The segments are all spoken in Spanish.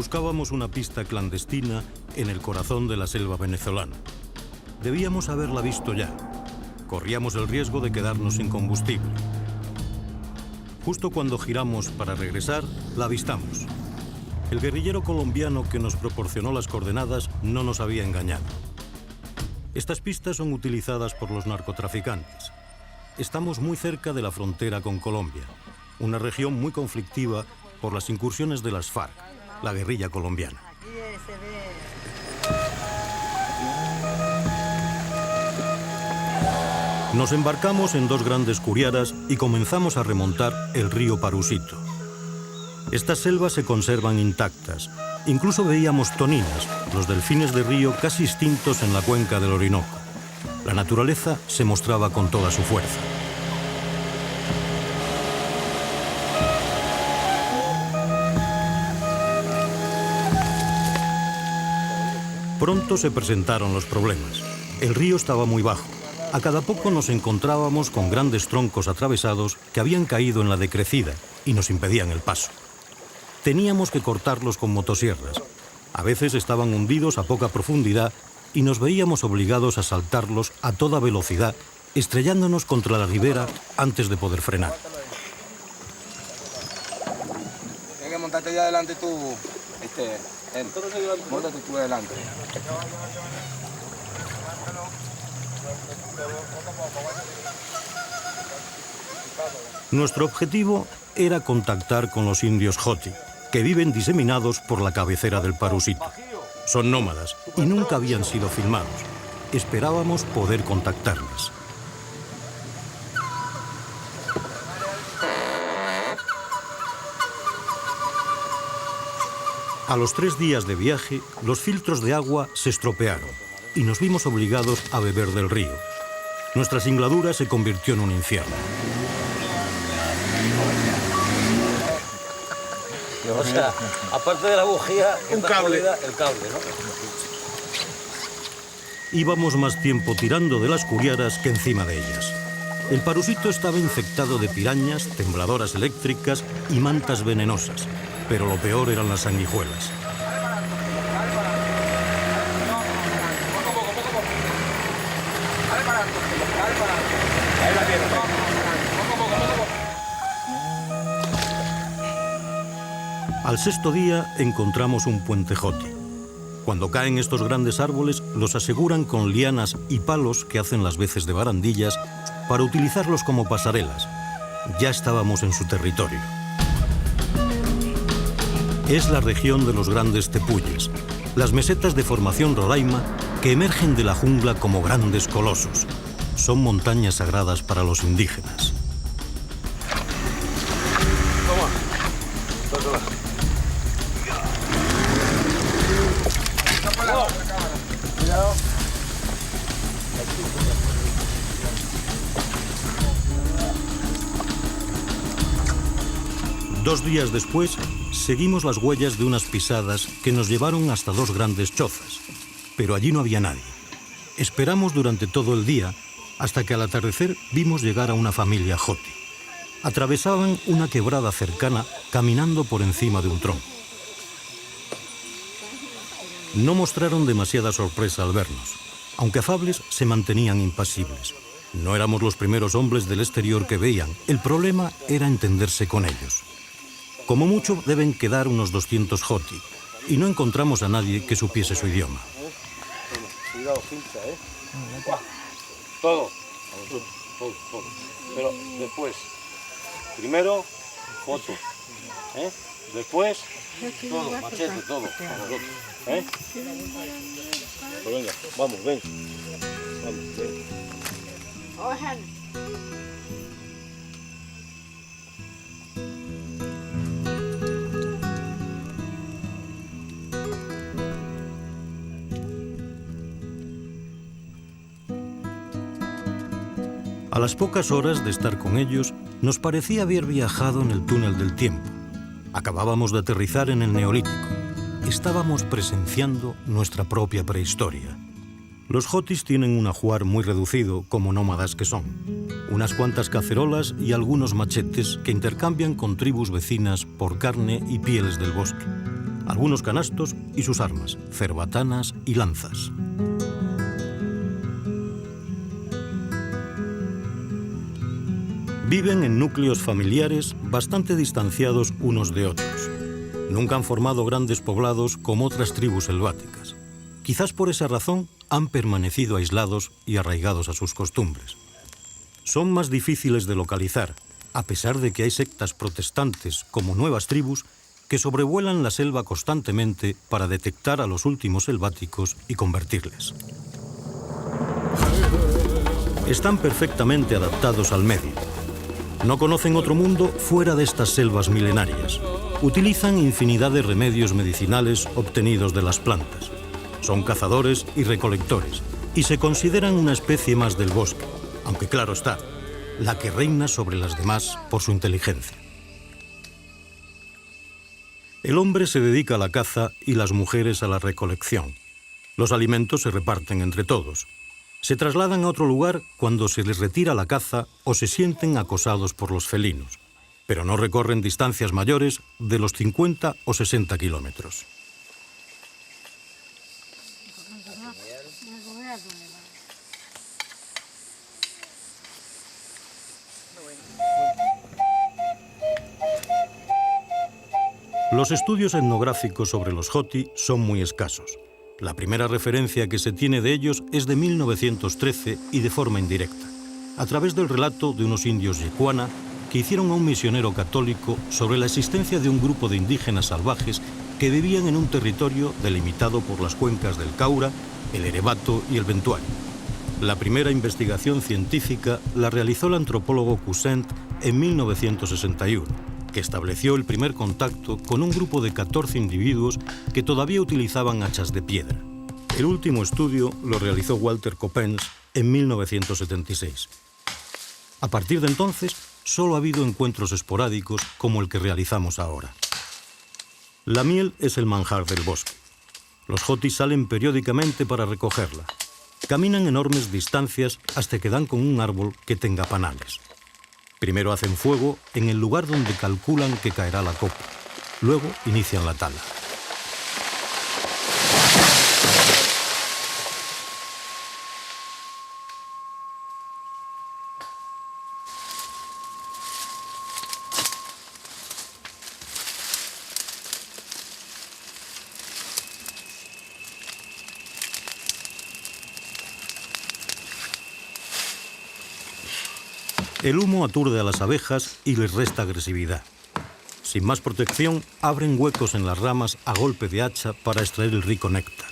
Buscábamos una pista clandestina en el corazón de la selva venezolana. Debíamos haberla visto ya. Corríamos el riesgo de quedarnos sin combustible. Justo cuando giramos para regresar, la avistamos. El guerrillero colombiano que nos proporcionó las coordenadas no nos había engañado. Estas pistas son utilizadas por los narcotraficantes. Estamos muy cerca de la frontera con Colombia, una región muy conflictiva por las incursiones de las FARC, la guerrilla colombiana. Nos embarcamos en dos grandes curiaras y comenzamos a remontar el río Parusito. Estas selvas se conservan intactas. Incluso veíamos toninas, los delfines de río casi extintos en la cuenca del Orinoco. La naturaleza se mostraba con toda su fuerza. Pronto se presentaron los problemas. El río estaba muy bajo. A cada poco nos encontrábamos con grandes troncos atravesados que habían caído en la decrecida y nos impedían el paso. Teníamos que cortarlos con motosierras. A veces estaban hundidos a poca profundidad y nos veíamos obligados a saltarlos a toda velocidad, estrellándonos contra la ribera antes de poder frenar. Tienes que montarte ya adelante tú, móntate tú adelante. Nuestro objetivo era contactar con los indios Joti, que viven diseminados por la cabecera del Parusito. Son nómadas y nunca habían sido filmados. Esperábamos poder contactarles. A los 3 días de viaje, los filtros de agua se estropearon y nos vimos obligados a beber del río. Nuestra singladura se convirtió en un infierno. O sea, aparte de la bujía, un cable. El cable, ¿no? Íbamos más tiempo tirando de las curiaras que encima de ellas. El Parusito estaba infectado de pirañas, tembladoras eléctricas y mantas venenosas, pero lo peor eran las sanguijuelas. Al 6.º día encontramos un puente Joti. Cuando caen estos grandes árboles, los aseguran con lianas y palos que hacen las veces de barandillas para utilizarlos como pasarelas. Ya estábamos en su territorio. Es la región de los grandes tepuyes, las mesetas de formación Roraima que emergen de la jungla como grandes colosos. Son montañas sagradas para los indígenas. Cuidado. 2 días después, seguimos las huellas de unas pisadas que nos llevaron hasta 2 grandes chozas, pero allí no había nadie. Esperamos durante todo el día, hasta que al atardecer vimos llegar a una familia Joti. Atravesaban una quebrada cercana caminando por encima de un tronco. No mostraron demasiada sorpresa al vernos. Aunque afables, se mantenían impasibles. No éramos los primeros hombres del exterior que veían. El problema era entenderse con ellos. Como mucho deben quedar unos 200 Joti, y no encontramos a nadie que supiese su idioma. Cuidado, pincha, ¿eh? Todo. Pero después, primero, foto, ¿eh? Después, todo, machete, todo, para nosotros, ¿eh? Pues venga, vamos, ven. Vamos, ven. A las pocas horas de estar con ellos, nos parecía haber viajado en el túnel del tiempo. Acabábamos de aterrizar en el Neolítico. Estábamos presenciando nuestra propia prehistoria. Los Jotis tienen un ajuar muy reducido, como nómadas que son. Unas cuantas cacerolas y algunos machetes que intercambian con tribus vecinas por carne y pieles del bosque. algunos canastos y sus armas, cerbatanas y lanzas. Viven en núcleos familiares bastante distanciados unos de otros. Nunca han formado grandes poblados como otras tribus selváticas. Quizás por esa razón han permanecido aislados y arraigados a sus costumbres. Son más difíciles de localizar, a pesar de que hay sectas protestantes como nuevas tribus que sobrevuelan la selva constantemente para detectar a los últimos selváticos y convertirles. Están perfectamente adaptados al medio. No conocen otro mundo fuera de estas selvas milenarias. Utilizan infinidad de remedios medicinales obtenidos de las plantas. Son cazadores y recolectores, y se consideran una especie más del bosque, aunque claro está, la que reina sobre las demás por su inteligencia. El hombre se dedica a la caza y las mujeres a la recolección. Los alimentos se reparten entre todos. Se trasladan a otro lugar cuando se les retira la caza o se sienten acosados por los felinos, pero no recorren distancias mayores de los 50 o 60 kilómetros. Los estudios etnográficos sobre los Joti son muy escasos. La primera referencia que se tiene de ellos es de 1913 y de forma indirecta, a través del relato de unos indios yecuana que hicieron a un misionero católico sobre la existencia de un grupo de indígenas salvajes que vivían en un territorio delimitado por las cuencas del Caura, el Erevato y el Ventuari. La primera investigación científica la realizó el antropólogo Coussent en 1961, que estableció el primer contacto con un grupo de 14 individuos que todavía utilizaban hachas de piedra. El último estudio lo realizó Walter Coppens en 1976. A partir de entonces, solo ha habido encuentros esporádicos como el que realizamos ahora. La miel es el manjar del bosque. Los Jotis salen periódicamente para recogerla. Caminan enormes distancias hasta que dan con un árbol que tenga panales. Primero hacen fuego en el lugar donde calculan que caerá la copa. Luego inician la tala. El humo aturde a las abejas y les resta agresividad. Sin más protección, abren huecos en las ramas a golpe de hacha para extraer el rico néctar.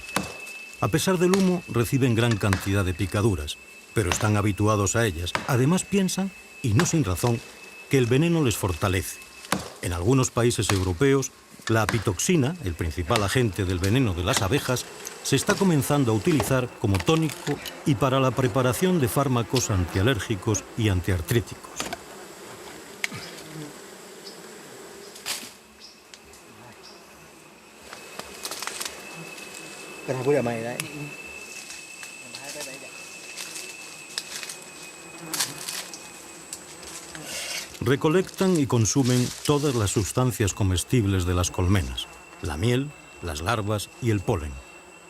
A pesar del humo, reciben gran cantidad de picaduras, pero están habituados a ellas. Además piensan, y no sin razón, que el veneno les fortalece. En algunos países europeos, la apitoxina, el principal agente del veneno de las abejas, se está comenzando a utilizar como tónico y para la preparación de fármacos antialérgicos y antiartríticos. Recolectan y consumen todas las sustancias comestibles de las colmenas, la miel, las larvas y el polen.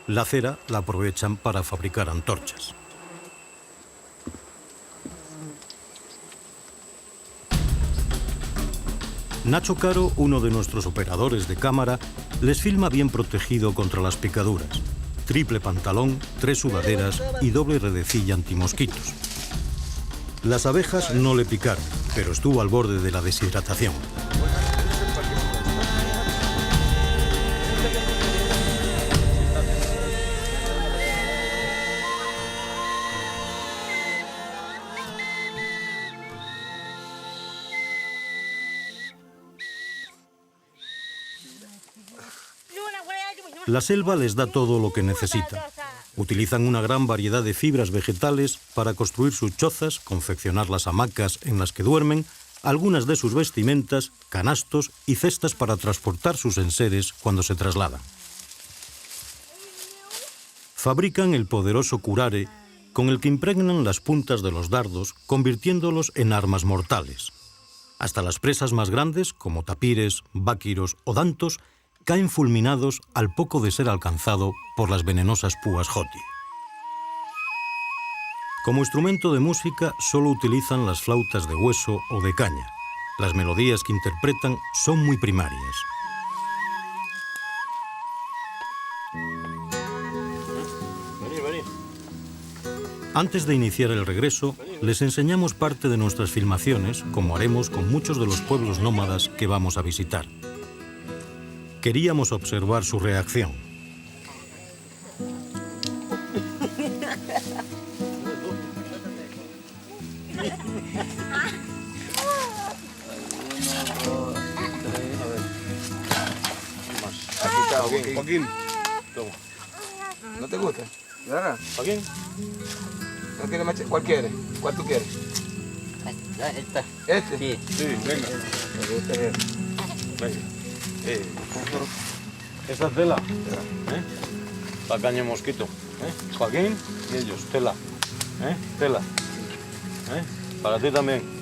La cera la aprovechan para fabricar antorchas. Nacho Caro, uno de nuestros operadores de cámara, les filma bien protegido contra las picaduras. Triple pantalón, 3 sudaderas y doble redecilla antimosquitos. Las abejas no le picaron, pero estuvo al borde de la deshidratación. La selva les da todo lo que necesitan. Utilizan una gran variedad de fibras vegetales para construir sus chozas, confeccionar las hamacas en las que duermen, algunas de sus vestimentas, canastos y cestas para transportar sus enseres cuando se trasladan. Fabrican el poderoso curare, con el que impregnan las puntas de los dardos, convirtiéndolos en armas mortales. Hasta las presas más grandes, como tapires, báquiros o dantos, caen fulminados al poco de ser alcanzado por las venenosas púas joti. Como instrumento de música solo utilizan las flautas de hueso o de caña. Las melodías que interpretan son muy primarias. Antes de iniciar el regreso, les enseñamos parte de nuestras filmaciones, como haremos con muchos de los pueblos nómadas que vamos a visitar. Queríamos observar su reacción. Joaquín. Toma. ¿No te gusta? ¿Verdad? Joaquín. ¿No quieres machete? ¿Cuál quieres? ¿Cuál tú quieres? Esta. ¿Este? Sí. Sí, venga. Me gusta el... Venga. Esa tela. Para caña mosquito. Joaquín y ellos. Tela. Tela. Para ti también.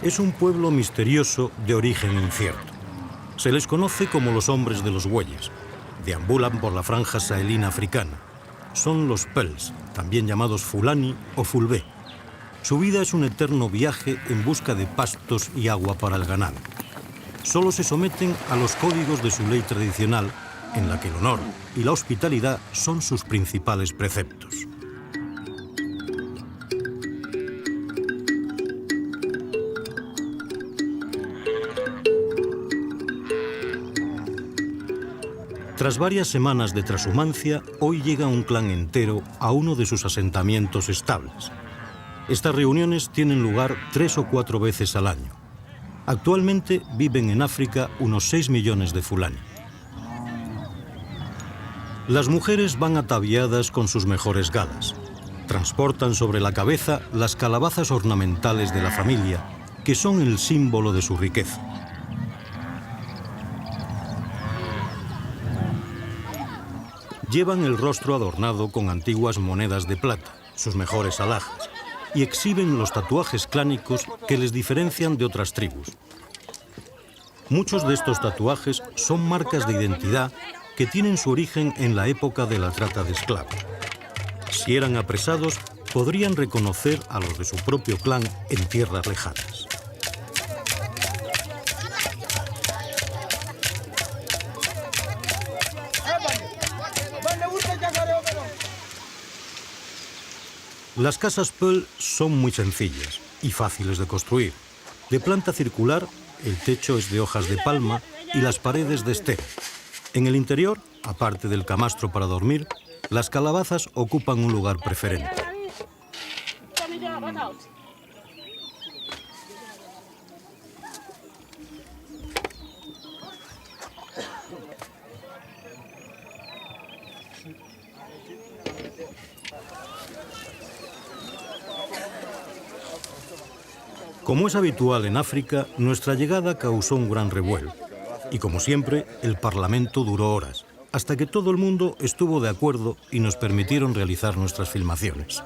Es un pueblo misterioso de origen incierto. Se les conoce como los hombres de los bueyes. Deambulan por la franja sahelina africana. Son los Pels, también llamados Fulani o Fulbé. Su vida es un eterno viaje en busca de pastos y agua para el ganado. Solo se someten a los códigos de su ley tradicional, en la que el honor y la hospitalidad son sus principales preceptos. Tras varias semanas de trashumancia, hoy llega un clan entero a uno de sus asentamientos estables. Estas reuniones tienen lugar 3 o 4 veces al año. Actualmente viven en África unos 6 millones de Fulani. Las mujeres van ataviadas con sus mejores galas. Transportan sobre la cabeza las calabazas ornamentales de la familia, que son el símbolo de su riqueza. Llevan el rostro adornado con antiguas monedas de plata, sus mejores alhajas, y exhiben los tatuajes clánicos que les diferencian de otras tribus. Muchos de estos tatuajes son marcas de identidad que tienen su origen en la época de la trata de esclavos. Si eran apresados, podrían reconocer a los de su propio clan en tierras lejanas. Las casas Peul son muy sencillas y fáciles de construir. De planta circular, el techo es de hojas de palma y las paredes de estero. En el interior, aparte del camastro para dormir, las calabazas ocupan un lugar preferente. Como es habitual en África, nuestra llegada causó un gran revuelo. Y como siempre, el Parlamento duró horas, hasta que todo el mundo estuvo de acuerdo y nos permitieron realizar nuestras filmaciones.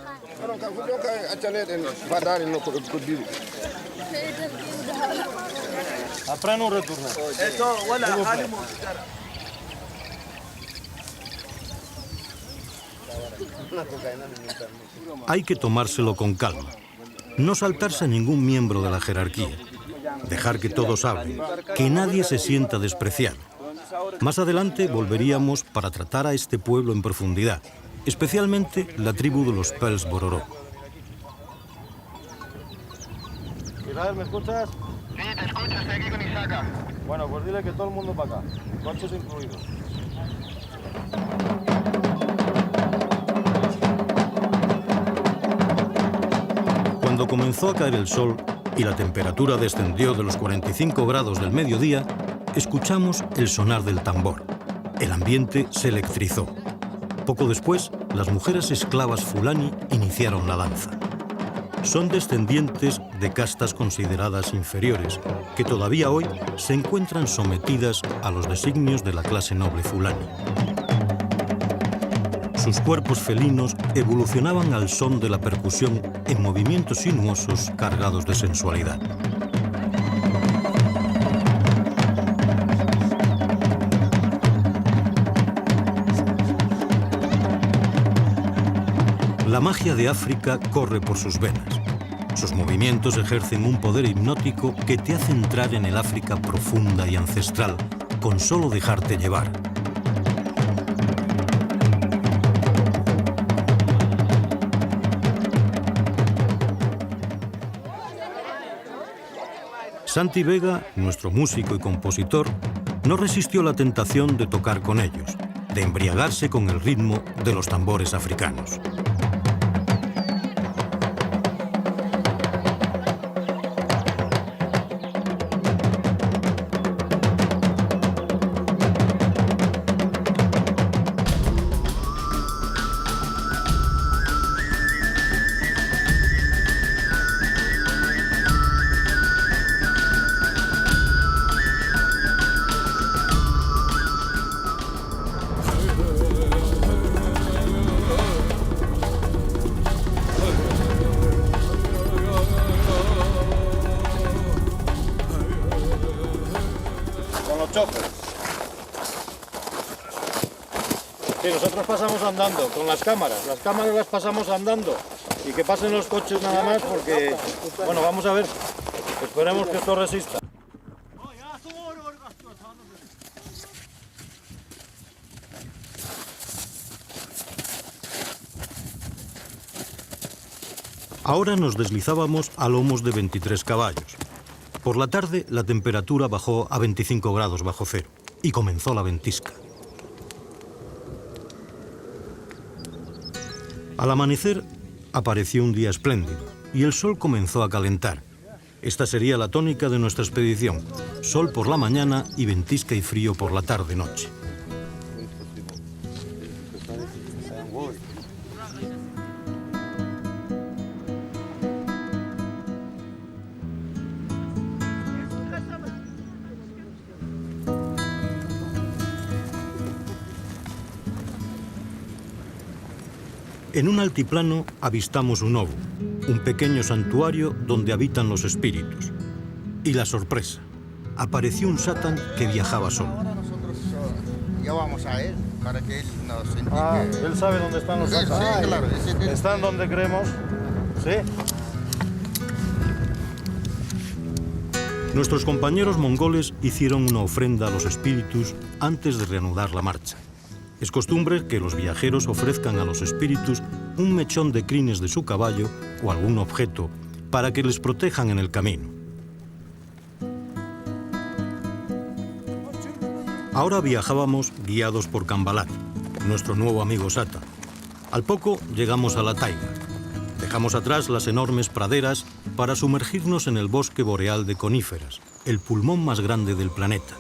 Hay que tomárselo con calma. No saltarse a ningún miembro de la jerarquía. dejar que todos hablen, que nadie se sienta despreciado. Más adelante volveríamos para tratar a este pueblo en profundidad, especialmente la tribu de los Pels Bororó. Israel, ¿me escuchas? Sí, te escucho, estoy aquí con Isaka. Bueno, pues dile que todo el mundo para acá, coches incluidos. Cuando comenzó a caer el sol y la temperatura descendió de los 45 grados del mediodía, escuchamos el sonar del tambor. El ambiente se electrizó. Poco después, las mujeres esclavas fulani iniciaron la danza. Son descendientes de castas consideradas inferiores, que todavía hoy se encuentran sometidas a los designios de la clase noble fulani. Sus cuerpos felinos evolucionaban al son de la percusión en movimientos sinuosos cargados de sensualidad. La magia de África corre por sus venas. Sus movimientos ejercen un poder hipnótico que te hace entrar en el África profunda y ancestral, con solo dejarte llevar. Santi Vega, nuestro músico y compositor, no resistió la tentación de tocar con ellos, de embriagarse con el ritmo de los tambores africanos. Sí, nosotros pasamos andando con las cámaras las pasamos andando y que pasen los coches nada más porque, bueno, vamos a ver, esperemos que esto resista. Ahora nos deslizábamos a lomos de 23 caballos. Por la tarde la temperatura bajó a 25 grados bajo cero y comenzó la ventisca. Al amanecer apareció un día espléndido y el sol comenzó a calentar. Esta sería la tónica de nuestra expedición: sol por la mañana y ventisca y frío por la tarde-noche. En un altiplano avistamos un ovo, un pequeño santuario donde habitan los espíritus. Y la sorpresa, apareció un Satán que viajaba solo. Ahora nosotros llevamos a él para que él nos indique. Ah, él sabe dónde están los Satán. Sí, claro. Están donde creemos. Sí. Nuestros compañeros mongoles hicieron una ofrenda a los espíritus antes de reanudar la marcha. Es costumbre que los viajeros ofrezcan a los espíritus un mechón de crines de su caballo o algún objeto para que les protejan en el camino. Ahora viajábamos guiados por Cambalat, nuestro nuevo amigo Sata. Al poco llegamos a la taiga. Dejamos atrás las enormes praderas para sumergirnos en el bosque boreal de coníferas, el pulmón más grande del planeta.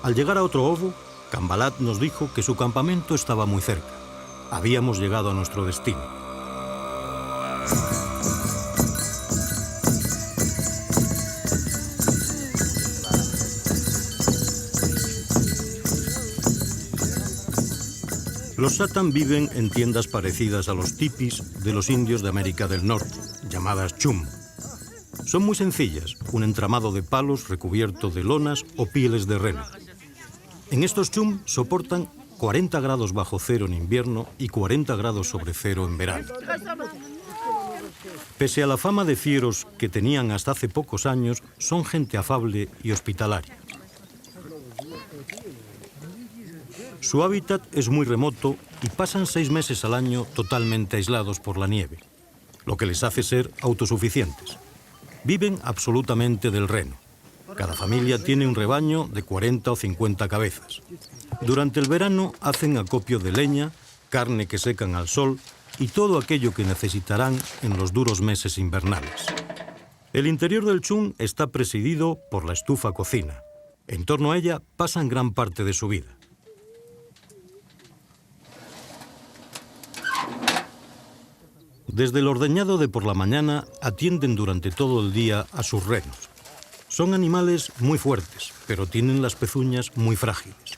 Al llegar a otro ovo, Cambalat nos dijo que su campamento estaba muy cerca. Habíamos llegado a nuestro destino. Los Satán viven en tiendas parecidas a los tipis de los indios de América del Norte, llamadas chum. Son muy sencillas, un entramado de palos recubierto de lonas o pieles de reno. En estos chum soportan 40 grados bajo cero en invierno y 40 grados sobre cero en verano. Pese a la fama de fieros que tenían hasta hace pocos años, son gente afable y hospitalaria. Su hábitat es muy remoto y pasan 6 meses al año totalmente aislados por la nieve, lo que les hace ser autosuficientes. Viven absolutamente del reno. Cada familia tiene un rebaño de 40 o 50 cabezas. Durante el verano hacen acopio de leña, carne que secan al sol y todo aquello que necesitarán en los duros meses invernales. El interior del chun está presidido por la estufa cocina. En torno a ella pasan gran parte de su vida. Desde el ordeñado de por la mañana atienden durante todo el día a sus renos. Son animales muy fuertes, pero tienen las pezuñas muy frágiles.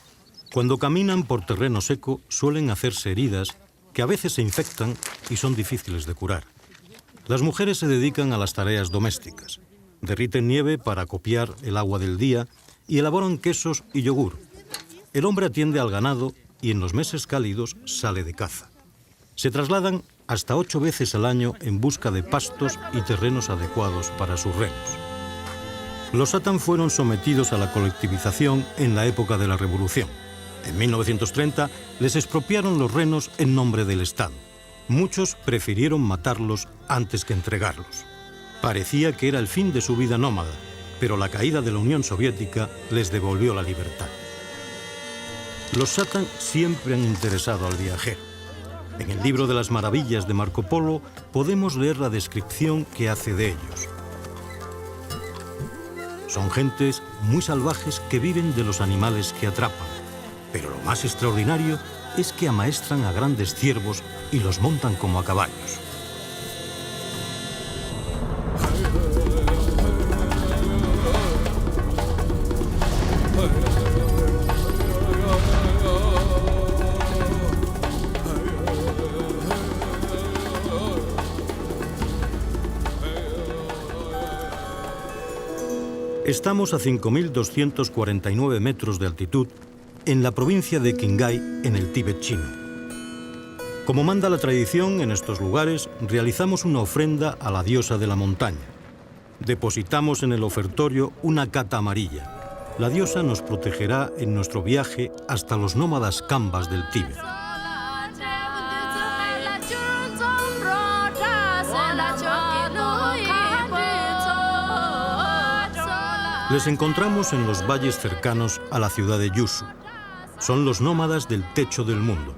Cuando caminan por terreno seco suelen hacerse heridas que a veces se infectan y son difíciles de curar. Las mujeres se dedican a las tareas domésticas. Derriten nieve para copiar el agua del día y elaboran quesos y yogur. El hombre atiende al ganado y en los meses cálidos sale de caza. Se trasladan hasta 8 veces al año en busca de pastos y terrenos adecuados para sus renos. Los satan fueron sometidos a la colectivización en la época de la Revolución. En 1930 les expropiaron los renos en nombre del Estado. Muchos prefirieron matarlos antes que entregarlos. Parecía que era el fin de su vida nómada, pero la caída de la Unión Soviética les devolvió la libertad. Los satan siempre han interesado al viajero. En el libro de las maravillas de Marco Polo podemos leer la descripción que hace de ellos. Son gentes muy salvajes que viven de los animales que atrapan, pero lo más extraordinario es que amaestran a grandes ciervos y los montan como a caballos. Estamos a 5.249 metros de altitud en la provincia de Qinghai, en el Tíbet chino. Como manda la tradición, en estos lugares realizamos una ofrenda a la diosa de la montaña. Depositamos en el ofertorio una cata amarilla. La diosa nos protegerá en nuestro viaje hasta los nómadas Khambas del Tíbet. Les encontramos en los valles cercanos a la ciudad de Yushu. Son los nómadas del techo del mundo,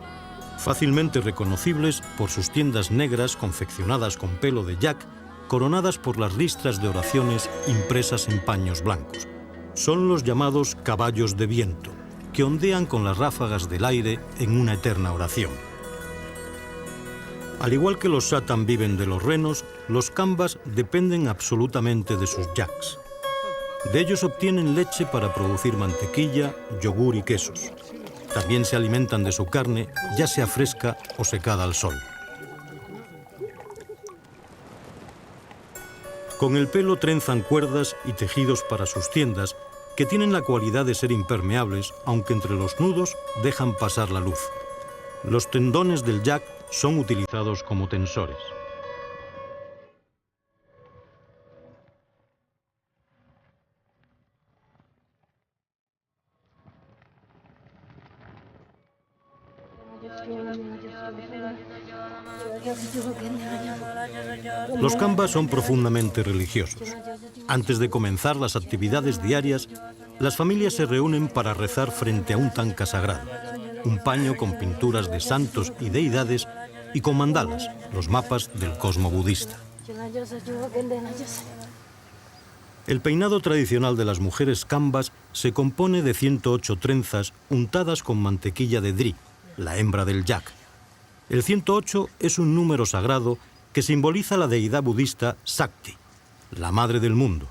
fácilmente reconocibles por sus tiendas negras confeccionadas con pelo de yak, coronadas por las listras de oraciones impresas en paños blancos. Son los llamados caballos de viento, que ondean con las ráfagas del aire en una eterna oración. Al igual que los satan viven de los renos, los Khambas dependen absolutamente de sus yaks. De ellos obtienen leche para producir mantequilla, yogur y quesos. También se alimentan de su carne, ya sea fresca o secada al sol. Con el pelo trenzan cuerdas y tejidos para sus tiendas, que tienen la cualidad de ser impermeables, aunque entre los nudos dejan pasar la luz. Los tendones del yak son utilizados como tensores. Los Khambas son profundamente religiosos. Antes de comenzar las actividades diarias, las familias se reúnen para rezar frente a un tanka sagrado, un paño con pinturas de santos y deidades y con mandalas, los mapas del cosmo budista. El peinado tradicional de las mujeres Khambas se compone de 108 trenzas untadas con mantequilla de dri, la hembra del yak. El 108 es un número sagrado que simboliza la deidad budista Sakti, la madre del mundo.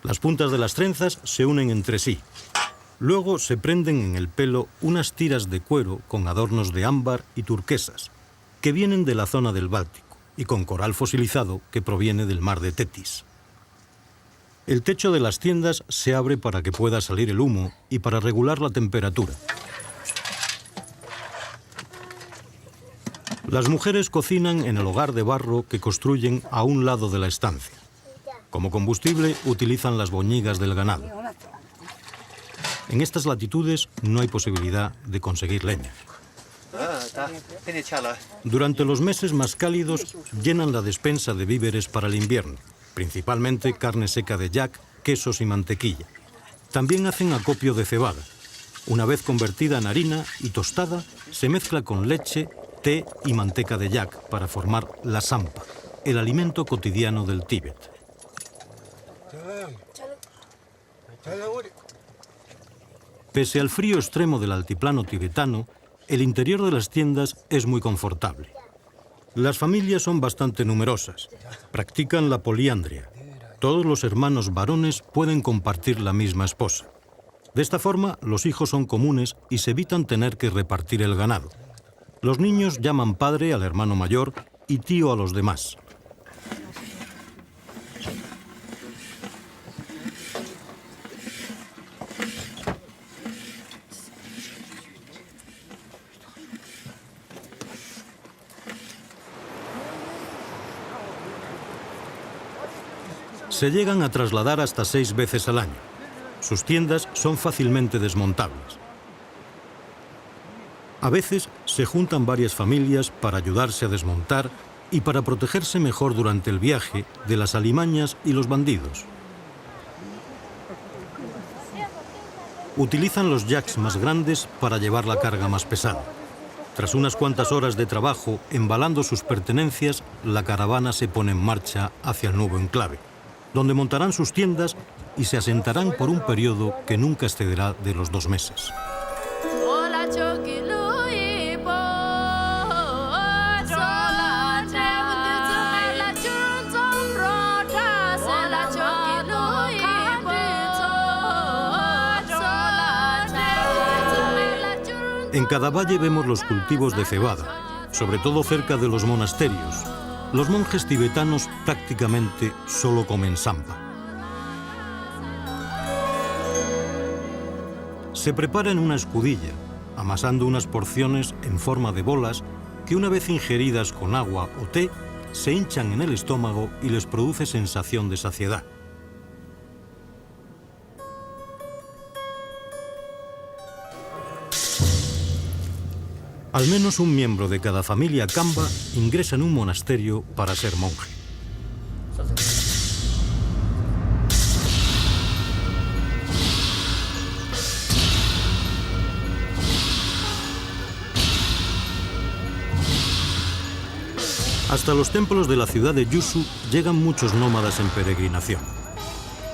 Las puntas de las trenzas se unen entre sí. Luego se prenden en el pelo unas tiras de cuero con adornos de ámbar y turquesas, que vienen de la zona del Báltico, y con coral fosilizado que proviene del mar de Tetis. El techo de las tiendas se abre para que pueda salir el humo y para regular la temperatura. Las mujeres cocinan en el hogar de barro que construyen a un lado de la estancia. Como combustible utilizan las boñigas del ganado. En estas latitudes no hay posibilidad de conseguir leña. Durante los meses más cálidos llenan la despensa de víveres para el invierno, principalmente carne seca de yak, quesos y mantequilla. También hacen acopio de cebada. Una vez convertida en harina y tostada, se mezcla con leche, té y manteca de yak para formar la sampa, el alimento cotidiano del Tíbet. Pese al frío extremo del altiplano tibetano, el interior de las tiendas es muy confortable. Las familias son bastante numerosas. Practican la poliandria. Todos los hermanos varones pueden compartir la misma esposa. De esta forma, los hijos son comunes y se evitan tener que repartir el ganado. Los niños llaman padre al hermano mayor y tío a los demás. Se llegan a trasladar hasta 6 veces al año. Sus tiendas son fácilmente desmontables. A veces se juntan varias familias para ayudarse a desmontar y para protegerse mejor durante el viaje de las alimañas y los bandidos. Utilizan los yaks más grandes para llevar la carga más pesada. Tras unas cuantas horas de trabajo embalando sus pertenencias, la caravana se pone en marcha hacia el nuevo enclave, donde montarán sus tiendas y se asentarán por un periodo que nunca excederá de los 2 meses. En cada valle vemos los cultivos de cebada, sobre todo cerca de los monasterios. Los monjes tibetanos prácticamente solo comen sampa. Se prepara en una escudilla, amasando unas porciones en forma de bolas que una vez ingeridas con agua o té, se hinchan en el estómago y les produce sensación de saciedad. Al menos un miembro de cada familia Kamba ingresa en un monasterio para ser monje. Hasta los templos de la ciudad de Yusu llegan muchos nómadas en peregrinación.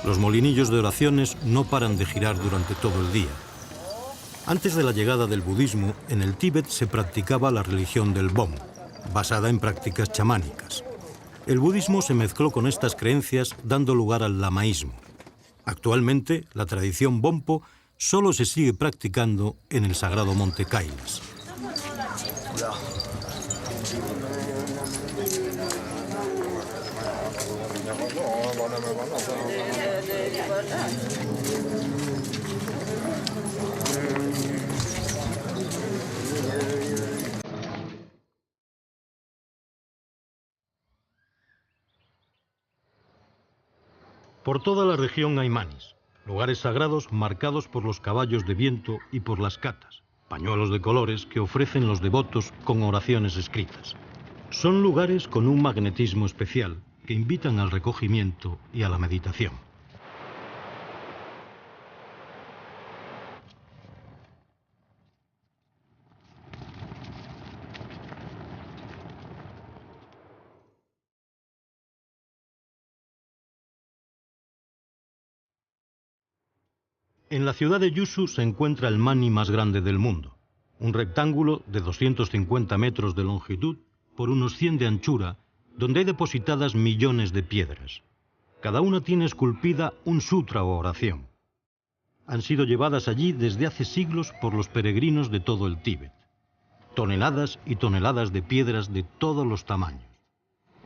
Los molinillos de oraciones no paran de girar durante todo el día. Antes de la llegada del budismo, en el Tíbet se practicaba la religión del Bön, basada en prácticas chamánicas. El budismo se mezcló con estas creencias, dando lugar al lamaísmo. Actualmente, la tradición Bonpo solo se sigue practicando en el sagrado monte Kailas. Por toda la región hay manis, lugares sagrados marcados por los caballos de viento y por las catas, pañuelos de colores que ofrecen los devotos con oraciones escritas. Son lugares con un magnetismo especial que invitan al recogimiento y a la meditación. En la ciudad de Yusu se encuentra el mani más grande del mundo, un rectángulo de 250 metros de longitud por unos 100 de anchura, donde hay depositadas millones de piedras. Cada una tiene esculpida un sutra o oración. Han sido llevadas allí desde hace siglos por los peregrinos de todo el Tíbet. Toneladas y toneladas de piedras de todos los tamaños.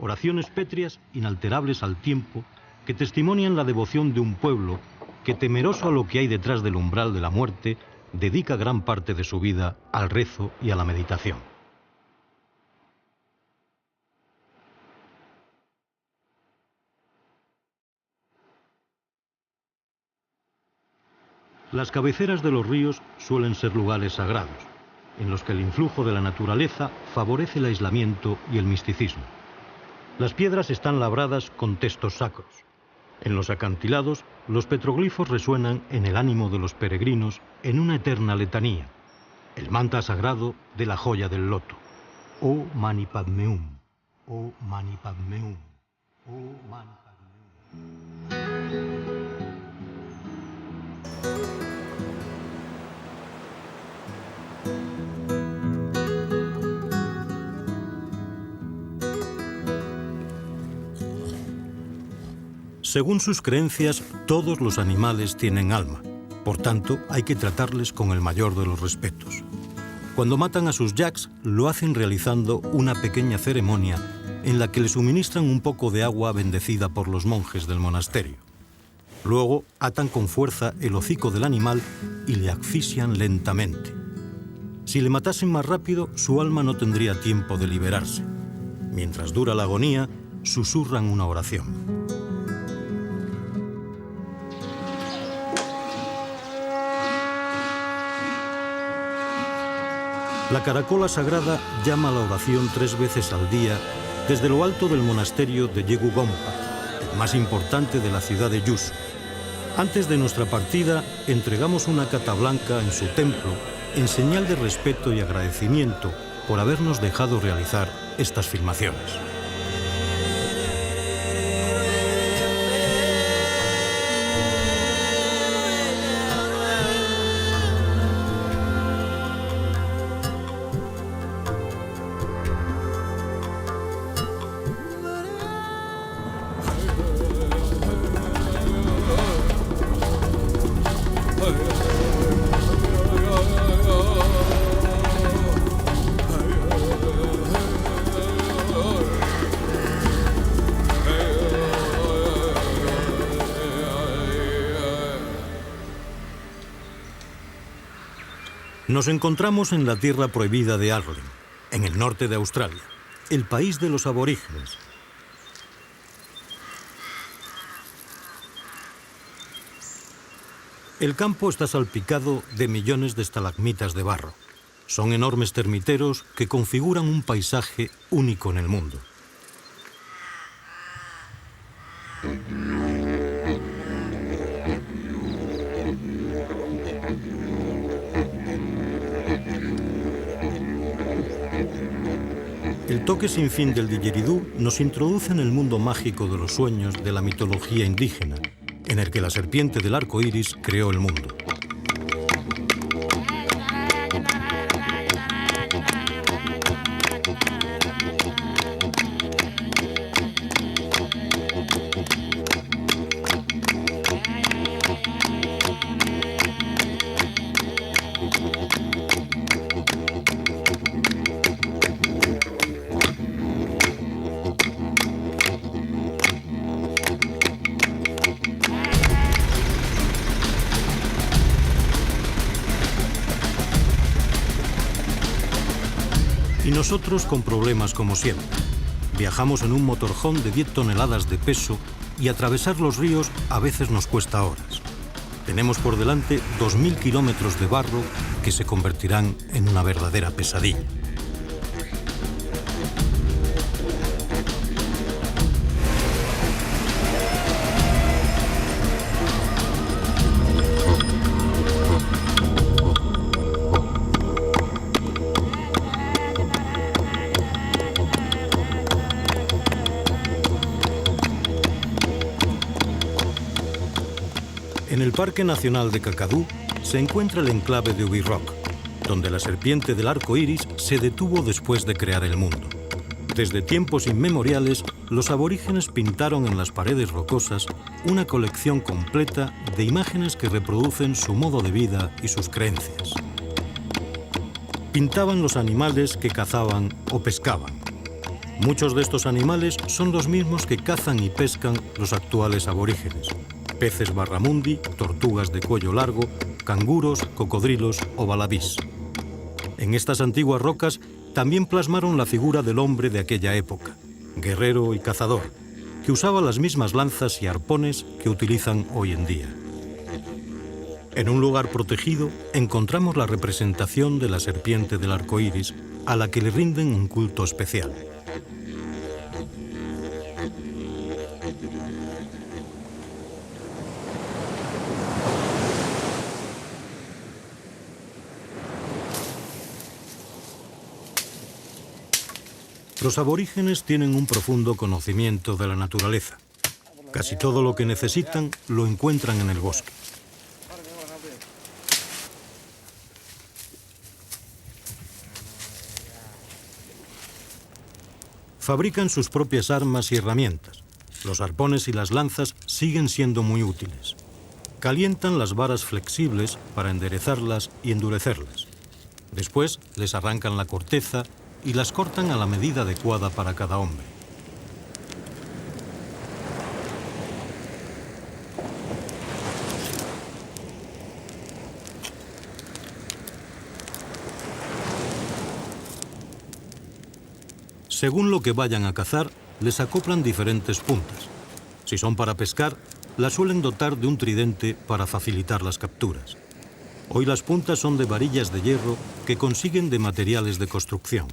Oraciones pétreas inalterables al tiempo que testimonian la devoción de un pueblo que, temeroso a lo que hay detrás del umbral de la muerte, dedica gran parte de su vida al rezo y a la meditación. Las cabeceras de los ríos suelen ser lugares sagrados, en los que el influjo de la naturaleza favorece el aislamiento y el misticismo. Las piedras están labradas con textos sacros. En los acantilados, los petroglifos resuenan en el ánimo de los peregrinos en una eterna letanía, el mantra sagrado de la joya del loto. O Mani Padme Hum, O Mani Padme Hum, O Mani Padme Hum. Según sus creencias, todos los animales tienen alma. Por tanto, hay que tratarles con el mayor de los respetos. Cuando matan a sus yaks, lo hacen realizando una pequeña ceremonia en la que le suministran un poco de agua bendecida por los monjes del monasterio. Luego, atan con fuerza el hocico del animal y le asfixian lentamente. Si le matasen más rápido, su alma no tendría tiempo de liberarse. Mientras dura la agonía, susurran una oración. La caracola sagrada llama a la oración 3 veces al día desde lo alto del monasterio de Yegugompa, el más importante de la ciudad de Yushu. Antes de nuestra partida, entregamos una cata blanca en su templo en señal de respeto y agradecimiento por habernos dejado realizar estas filmaciones. Nos encontramos en la tierra prohibida de Arlen, en el norte de Australia, el país de los aborígenes. El campo está salpicado de millones de estalagmitas de barro. Son enormes termiteros que configuran un paisaje único en el mundo. El toque sin fin del didgeridoo nos introduce en el mundo mágico de los sueños de la mitología indígena, en el que la serpiente del arco iris creó el mundo. Y nosotros con problemas como siempre. Viajamos en un motorhome de 10 toneladas de peso y atravesar los ríos a veces nos cuesta horas. Tenemos por delante 2000 kilómetros de barro que se convertirán en una verdadera pesadilla. En el Parque Nacional de Kakadu se encuentra el enclave de Ubi Rock, donde la serpiente del arco iris se detuvo después de crear el mundo. Desde tiempos inmemoriales, los aborígenes pintaron en las paredes rocosas una colección completa de imágenes que reproducen su modo de vida y sus creencias. Pintaban los animales que cazaban o pescaban. Muchos de estos animales son los mismos que cazan y pescan los actuales aborígenes: peces barramundi, tortugas de cuello largo, canguros, cocodrilos o wallabies. En estas antiguas rocas también plasmaron la figura del hombre de aquella época, guerrero y cazador, que usaba las mismas lanzas y arpones que utilizan hoy en día. En un lugar protegido encontramos la representación de la serpiente del arco iris, a la que le rinden un culto especial. Los aborígenes tienen un profundo conocimiento de la naturaleza. Casi todo lo que necesitan lo encuentran en el bosque. Fabrican sus propias armas y herramientas. Los arpones y las lanzas siguen siendo muy útiles. Calientan las varas flexibles para enderezarlas y endurecerlas. Después les arrancan la corteza y las cortan a la medida adecuada para cada hombre. Según lo que vayan a cazar, les acoplan diferentes puntas. Si son para pescar, las suelen dotar de un tridente para facilitar las capturas. Hoy las puntas son de varillas de hierro que consiguen de materiales de construcción.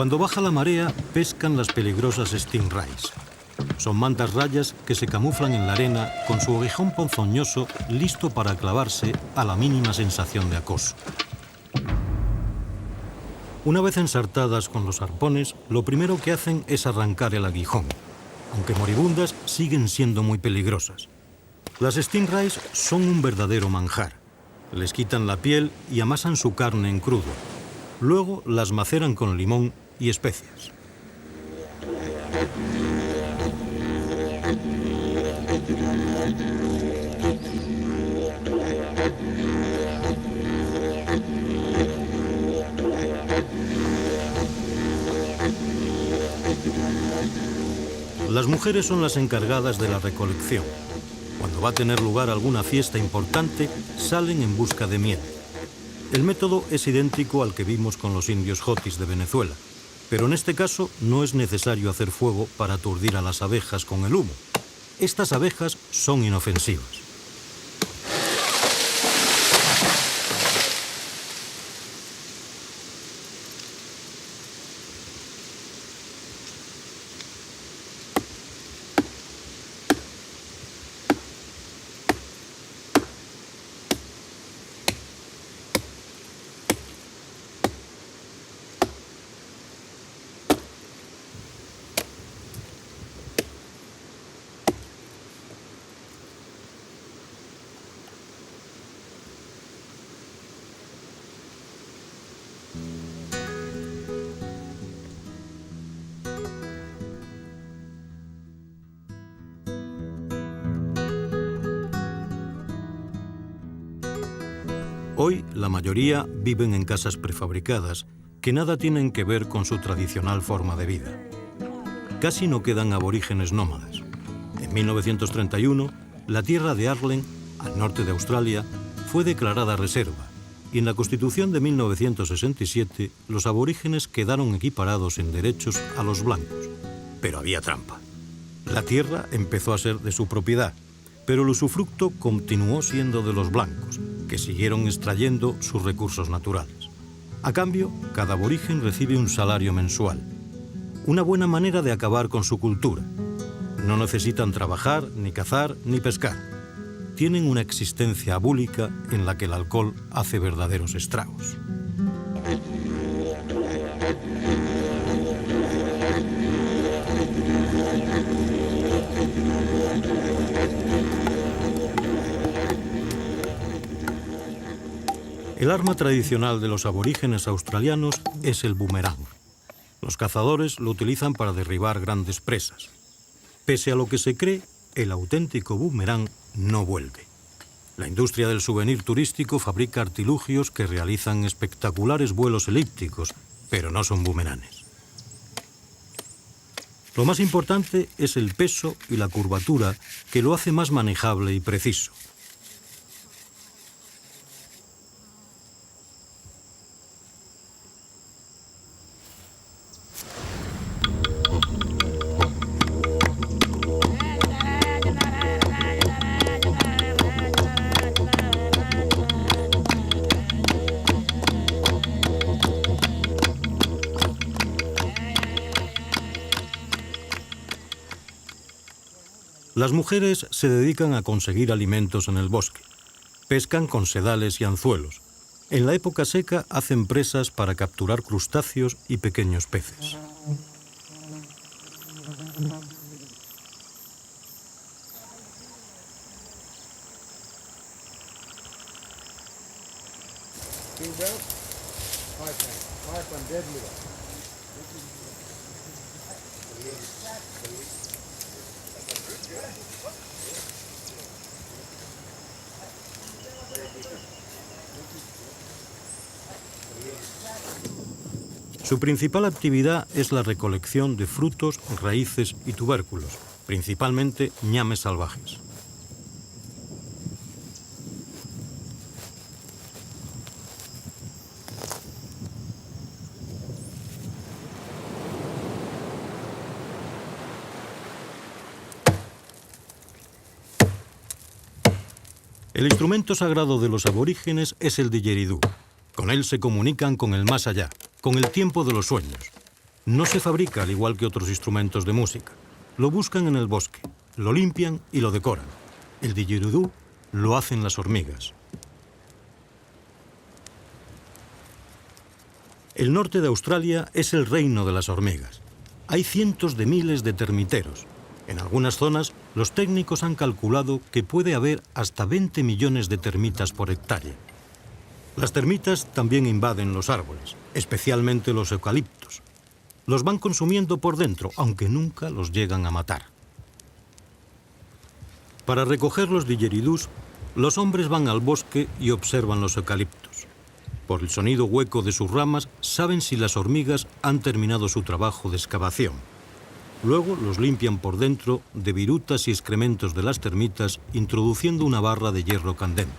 Cuando baja la marea, pescan las peligrosas stingrays. Son mantas rayas que se camuflan en la arena con su aguijón ponzoñoso listo para clavarse a la mínima sensación de acoso. Una vez ensartadas con los arpones, lo primero que hacen es arrancar el aguijón. Aunque moribundas, siguen siendo muy peligrosas. Las stingrays son un verdadero manjar. Les quitan la piel y amasan su carne en crudo. Luego las maceran con limón y especias. Las mujeres son las encargadas de la recolección. Cuando va a tener lugar alguna fiesta importante, salen en busca de miel. El método es idéntico al que vimos con los indios jotis de Venezuela, pero en este caso no es necesario hacer fuego para aturdir a las abejas con el humo. Estas abejas son inofensivas. Hoy, la mayoría viven en casas prefabricadas que nada tienen que ver con su tradicional forma de vida. Casi no quedan aborígenes nómadas. En 1931, la tierra de Arlen, al norte de Australia, fue declarada reserva, y en la Constitución de 1967 los aborígenes quedaron equiparados en derechos a los blancos. Pero había trampa. La tierra empezó a ser de su propiedad, pero el usufructo continuó siendo de los blancos, que siguieron extrayendo sus recursos naturales. A cambio, cada aborigen recibe un salario mensual. Una buena manera de acabar con su cultura. No necesitan trabajar, ni cazar, ni pescar. Tienen una existencia abúlica en la que el alcohol hace verdaderos estragos. El arma tradicional de los aborígenes australianos es el boomerang. Los cazadores lo utilizan para derribar grandes presas. Pese a lo que se cree, el auténtico boomerang no vuelve. La industria del souvenir turístico fabrica artilugios que realizan espectaculares vuelos elípticos, pero no son boomerangs. Lo más importante es el peso y la curvatura, que lo hace más manejable y preciso. Las mujeres se dedican a conseguir alimentos en el bosque. Pescan con sedales y anzuelos. En la época seca hacen presas para capturar crustáceos y pequeños peces. Su principal actividad es la recolección de frutos, raíces y tubérculos, principalmente ñames salvajes. El instrumento sagrado de los aborígenes es el didgeridoo. Con él se comunican con el más allá, con el tiempo de los sueños. No se fabrica al igual que otros instrumentos de música. Lo buscan en el bosque, lo limpian y lo decoran. El didgeridoo lo hacen las hormigas. El norte de Australia es el reino de las hormigas. Hay cientos de miles de termiteros. En algunas zonas, los técnicos han calculado que puede haber hasta 20 millones de termitas por hectárea. Las termitas también invaden los árboles, especialmente los eucaliptos. Los van consumiendo por dentro, aunque nunca los llegan a matar. Para recoger los didgeridoos, los hombres van al bosque y observan los eucaliptos. Por el sonido hueco de sus ramas, saben si las hormigas han terminado su trabajo de excavación. Luego los limpian por dentro de virutas y excrementos de las termitas, introduciendo una barra de hierro candente.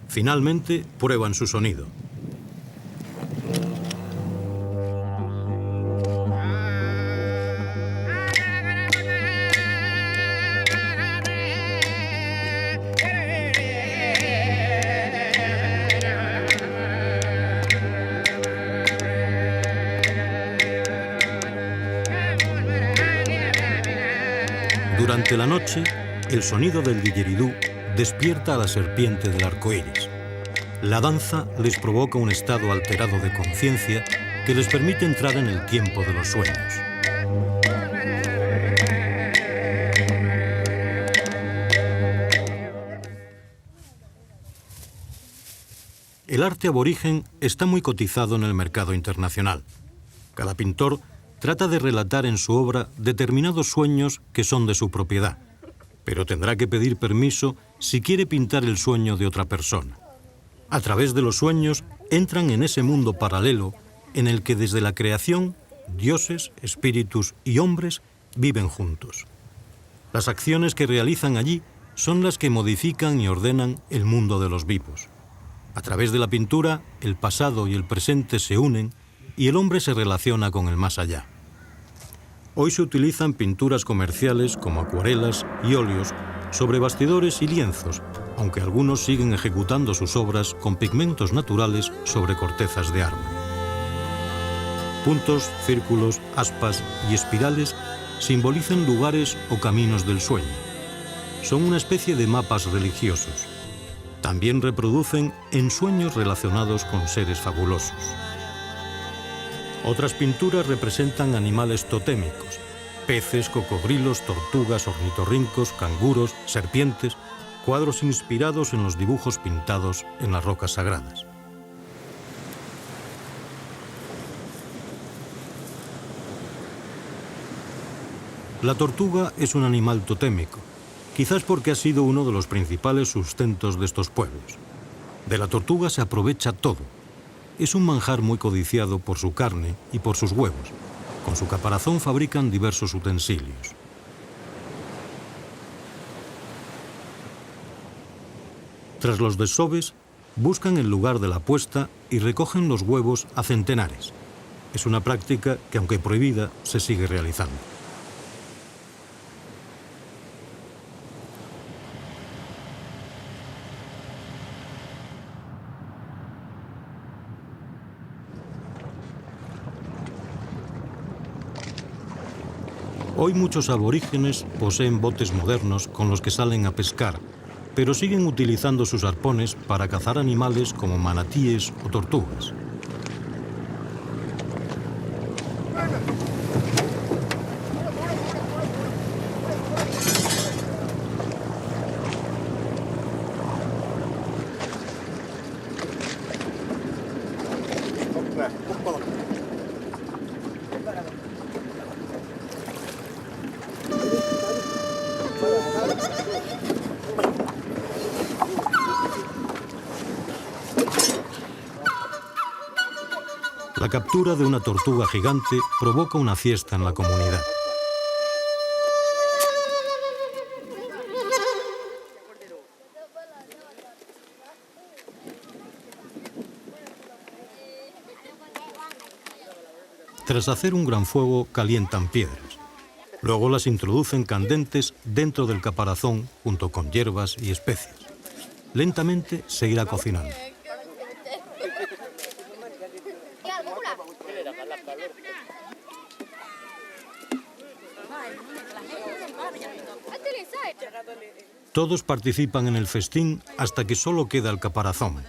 Finalmente, prueban su sonido. Durante la noche, el sonido del didgeridoo despierta a la serpiente del arco iris. La danza les provoca un estado alterado de conciencia que les permite entrar en el tiempo de los sueños. El arte aborigen está muy cotizado en el mercado internacional. Cada pintor trata de relatar en su obra determinados sueños que son de su propiedad, pero tendrá que pedir permiso si quiere pintar el sueño de otra persona. A través de los sueños entran en ese mundo paralelo en el que desde la creación, dioses, espíritus y hombres viven juntos. Las acciones que realizan allí son las que modifican y ordenan el mundo de los vivos. A través de la pintura, el pasado y el presente se unen y el hombre se relaciona con el más allá. Hoy se utilizan pinturas comerciales como acuarelas y óleos sobre bastidores y lienzos, aunque algunos siguen ejecutando sus obras con pigmentos naturales sobre cortezas de árbol. Puntos, círculos, aspas y espirales simbolizan lugares o caminos del sueño. Son una especie de mapas religiosos. También reproducen ensueños relacionados con seres fabulosos. Otras pinturas representan animales totémicos: peces, cocodrilos, tortugas, ornitorrincos, canguros, serpientes, cuadros inspirados en los dibujos pintados en las rocas sagradas. La tortuga es un animal totémico, quizás porque ha sido uno de los principales sustentos de estos pueblos. De la tortuga se aprovecha todo. Es un manjar muy codiciado por su carne y por sus huevos. Con su caparazón fabrican diversos utensilios. Tras los desoves, buscan el lugar de la puesta y recogen los huevos a centenares. Es una práctica que, aunque prohibida, se sigue realizando. Hoy muchos aborígenes poseen botes modernos con los que salen a pescar, pero siguen utilizando sus arpones para cazar animales como manatíes o tortugas. La captura de una tortuga gigante provoca una fiesta en la comunidad. Tras hacer un gran fuego, calientan piedras. Luego las introducen candentes dentro del caparazón junto con hierbas y especias. Lentamente se irá cocinando. Todos participan en el festín hasta que solo queda el caparazón.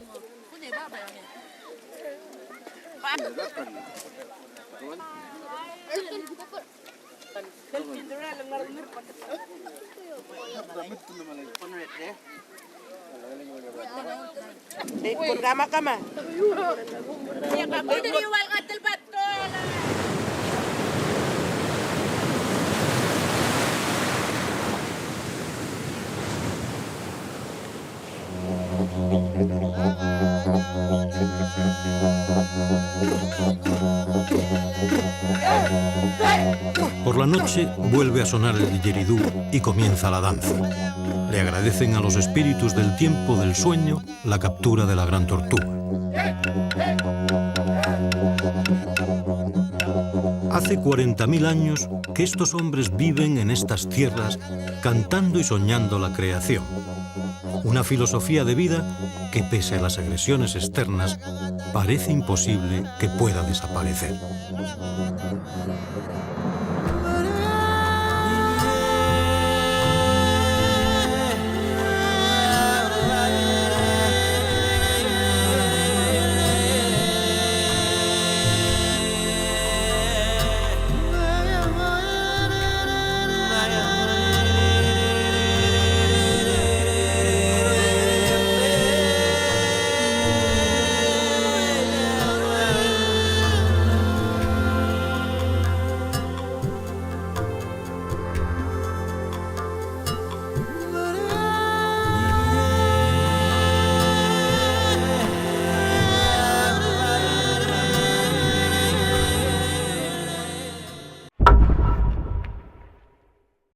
Por la noche vuelve a sonar el didgeridoo y comienza la danza. Le agradecen a los espíritus del tiempo del sueño la captura de la gran tortuga. Hace 40.000 años que estos hombres viven en estas tierras cantando y soñando la creación. Una filosofía de vida que, pese a las agresiones externas, parece imposible que pueda desaparecer.